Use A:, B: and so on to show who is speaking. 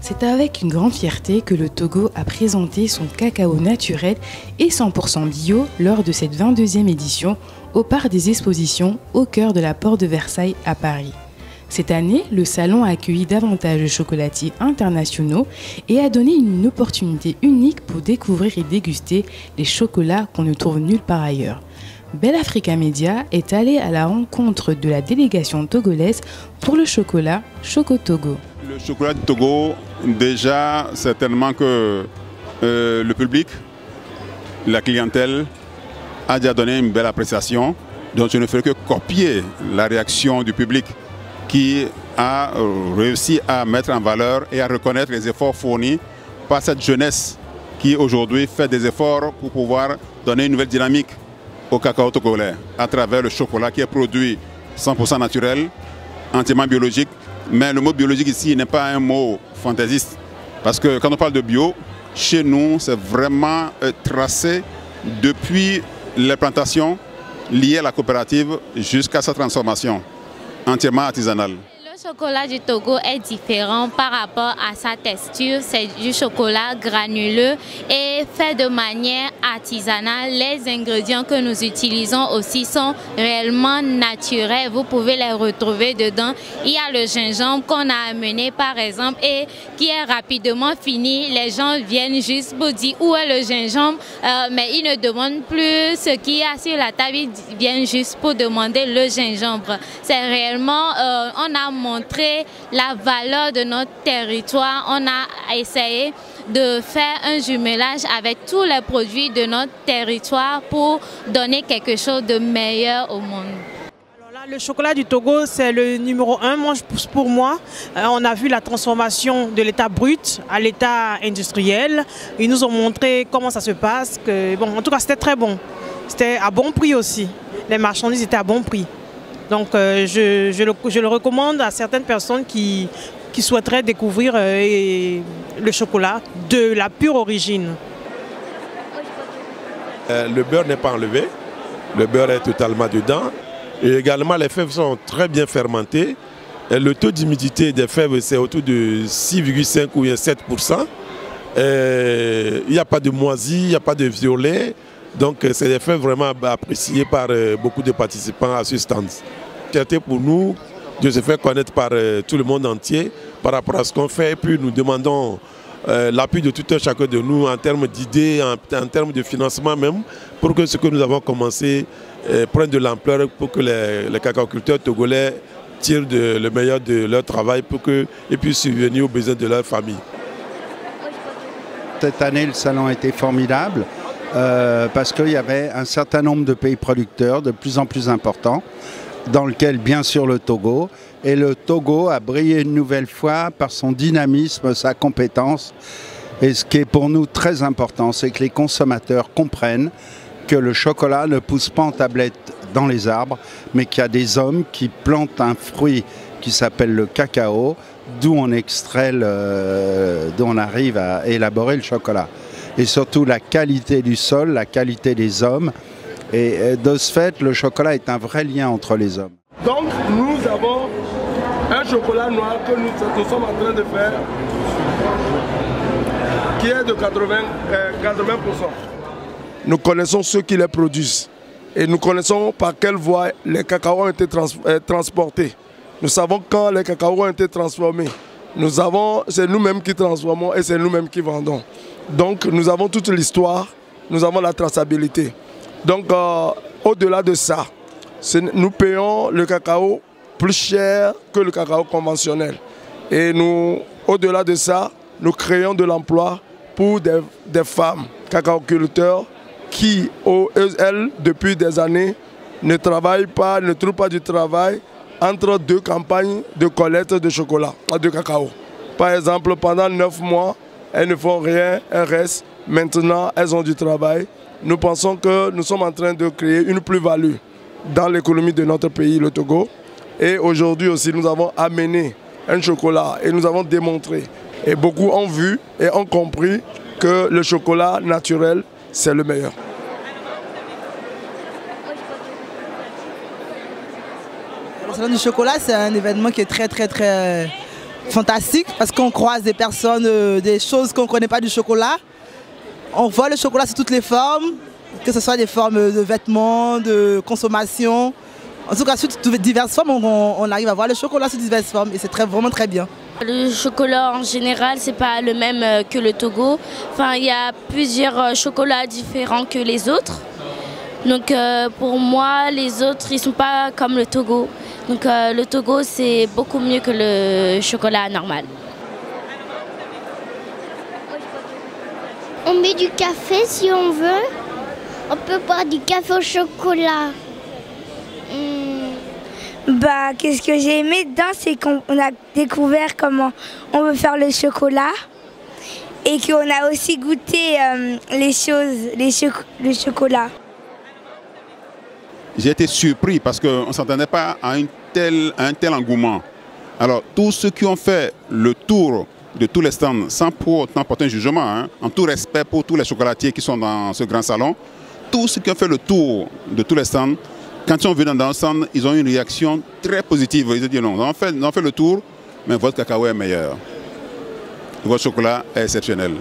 A: C'est avec une grande fierté que le Togo a présenté son cacao naturel et 100% bio lors de cette 22e édition au Parc des Expositions au cœur de la Porte de Versailles à Paris. Cette année, le salon a accueilli davantage de chocolatiers internationaux et a donné une opportunité unique pour découvrir et déguster les chocolats qu'on ne trouve nulle part ailleurs. Bell Africa Media est allé à la rencontre de la délégation togolaise pour le chocolat Choco Togo.
B: Le chocolat du Togo, déjà, certainement que le public, la clientèle, a déjà donné une belle appréciation. Donc je ne ferai que copier la réaction du public qui a réussi à mettre en valeur et à reconnaître les efforts fournis par cette jeunesse qui aujourd'hui fait des efforts pour pouvoir donner une nouvelle dynamique au cacao togolais à travers le chocolat qui est produit 100% naturel, entièrement biologique. Mais le mot biologique ici n'est pas un mot fantaisiste parce que quand on parle de bio, chez nous c'est vraiment tracé depuis les plantations liées à la coopérative jusqu'à sa transformation entièrement artisanale.
C: Le chocolat du Togo est différent par rapport à sa texture. C'est du chocolat granuleux et fait de manière artisanale. Les ingrédients que nous utilisons aussi sont réellement naturels. Vous pouvez les retrouver dedans. Il y a le gingembre qu'on a amené par exemple et qui est rapidement fini. Les gens viennent juste pour dire où est le gingembre, mais ils ne demandent plus ce qu'il y a sur la table. Ils viennent juste pour demander le gingembre. C'est réellement, on a montrer la valeur de notre territoire. On a essayé de faire un jumelage avec tous les produits de notre territoire pour donner quelque chose de meilleur au monde.
D: Alors là, le chocolat du Togo, c'est le numéro 1 pour moi. On a vu la transformation de l'état brut à l'état industriel. Ils nous ont montré comment ça se passe. Bon, en tout cas, c'était très bon. C'était à bon prix aussi. Les marchandises étaient à bon prix. Donc je le recommande à certaines personnes qui souhaiteraient découvrir le chocolat de la pure origine.
E: Le beurre n'est pas enlevé, le beurre est totalement dedans. Et également les fèves sont très bien fermentées. Et le taux d'humidité des fèves c'est autour de 6,5 ou 7%. Il n'y a pas de moisi, il n'y a pas de violet. Donc c'est des fèves vraiment appréciées par beaucoup de participants à ce stand. C'était pour nous de se faire connaître par tout le monde entier par rapport à ce qu'on fait. Et puis nous demandons l'appui de tout un chacun de nous en termes d'idées, en termes de financement même, pour que ce que nous avons commencé prenne de l'ampleur, pour que les cacaoculteurs togolais tirent le meilleur de leur travail pour qu'ils puissent subvenir aux besoins de leur famille.
F: Cette année, le salon a été formidable. Parce qu'il y avait un certain nombre de pays producteurs de plus en plus importants, dans lequel bien sûr le Togo. Et le Togo a brillé une nouvelle fois par son dynamisme, sa compétence. Et ce qui est pour nous très important, c'est que les consommateurs comprennent que le chocolat ne pousse pas en tablette dans les arbres, mais qu'il y a des hommes qui plantent un fruit qui s'appelle le cacao, d'où on extrait, d'où on arrive à élaborer le chocolat. Et surtout la qualité du sol, la qualité des hommes. Et de ce fait, le chocolat est un vrai lien entre les hommes.
G: Donc nous avons un chocolat noir que nous sommes en train de faire, qui est de 80%. Nous connaissons ceux qui les produisent et nous connaissons par quelle voie les cacaos ont été transportés. Nous savons quand les cacaos ont été transformés. C'est nous-mêmes qui transformons et c'est nous-mêmes qui vendons. Donc nous avons toute l'histoire, nous avons la traçabilité. Donc au-delà de ça, nous payons le cacao plus cher que le cacao conventionnel. Et au-delà de ça, nous créons de l'emploi pour des femmes cacaoculteurs qui, elles, depuis des années, ne travaillent pas, ne trouvent pas du travail entre deux campagnes de collecte de chocolat, de cacao. Par exemple, pendant 9 mois, elles ne font rien, elles restent. Maintenant, elles ont du travail. Nous pensons que nous sommes en train de créer une plus-value dans l'économie de notre pays, le Togo. Et aujourd'hui aussi, nous avons amené un chocolat et nous avons démontré. Et beaucoup ont vu et ont compris que le chocolat naturel, c'est le meilleur.
H: Le salon du chocolat, c'est un événement qui est très fantastique parce qu'on croise des personnes, des choses qu'on ne connaît pas du chocolat. On voit le chocolat sous toutes les formes, que ce soit des formes de vêtements, de consommation. En tout cas, sous diverses formes, on arrive à voir le chocolat sous diverses formes et c'est vraiment très bien.
I: Le chocolat en général, c'est pas le même que le Togo. Enfin, il y a plusieurs chocolats différents que les autres. Donc pour moi, les autres, ils sont pas comme le Togo. Donc le Togo, c'est beaucoup mieux que le chocolat normal.
J: On met du café si on veut. On peut boire du café au chocolat.
K: Bah, qu'est-ce que j'ai aimé dedans, c'est qu'on a découvert comment on veut faire le chocolat et qu'on a aussi goûté les choses, le chocolat.
B: J'ai été surpris parce qu'on ne s'attendait pas à un tel engouement. Alors, tous ceux qui ont fait le tour de tous les stands, sans pour autant porter un jugement, hein, en tout respect pour tous les chocolatiers qui sont dans ce grand salon, tous ceux qui ont fait le tour de tous les stands, quand ils sont venus dans le stand, ils ont eu une réaction très positive. Ils ont dit non, on a fait le tour, mais votre cacao est meilleur. Votre chocolat est exceptionnel.